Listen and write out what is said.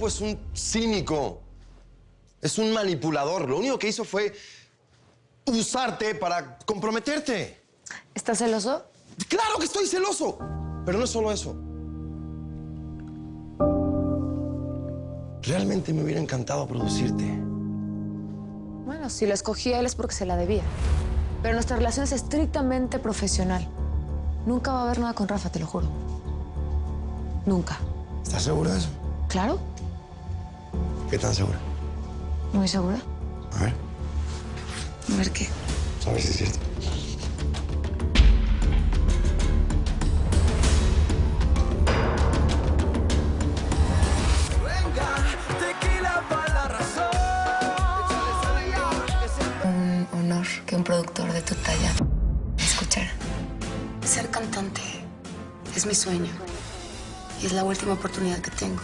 tipo es un cínico. Es un manipulador. Lo único que hizo fue usarte para comprometerte. ¿Estás celoso? ¡Claro que estoy celoso! Pero no es solo eso. Realmente me hubiera encantado producirte. Bueno, si lo escogí a él es porque se la debía. Pero nuestra relación es estrictamente profesional. Nunca va a haber nada con Rafa, te lo juro. Nunca. ¿Estás segura de eso? ¿Claro? ¿Qué tan segura? Muy segura. A ver. A ver qué. A ver si es cierto. Un honor que un productor de tu talla me escuchara. Ser cantante es mi sueño y es la última oportunidad que tengo.